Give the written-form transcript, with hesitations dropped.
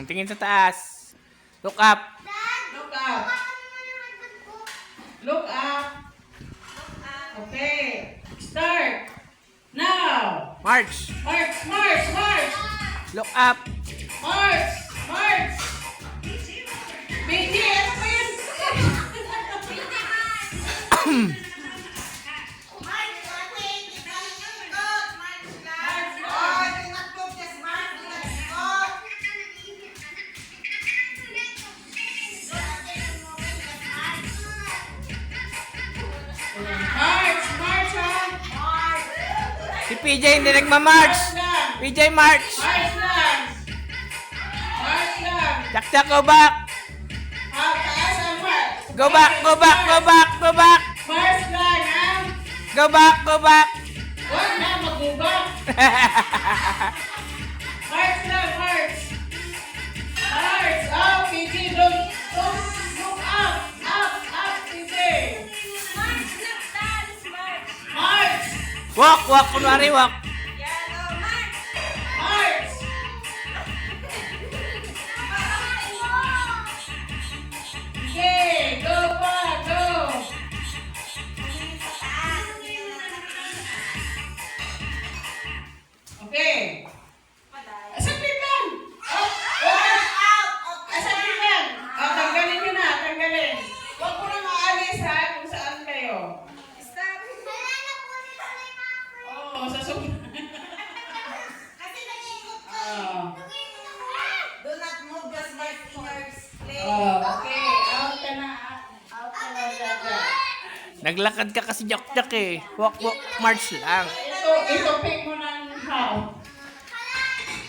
Tingin sa taas. Look up. Look up. Look up. Okay. Start. Now. March. March, march, march. Look up. March, march. BG, ano ba yan? March, march, ha? Si PJ hindi nagmamarch. March lang. PJ march. March lang. March lang. Chak-chak, go back. Taas ang march. Go back, go back, go back, go back. March lang, ha? Go back, go back. Huwag na magubak. March lang, march. March. Oh, PG, look up. Up, PG. March. Walk, walk, kunwari walk. March. Okay, go pa, go. Okay. Saglit lang. Saglit lang. Tanggalin nyo na, tanggalin. Huwag mo na maalis ha, kung saan kayo. Oo, sa sobrang. Do not move the smart fingers. Play. Okay, out ka na. Out ka na, Jaja. Naglakad ka kasi jak-jak eh. Walk, walk, march lang. Ito pick mo ng how.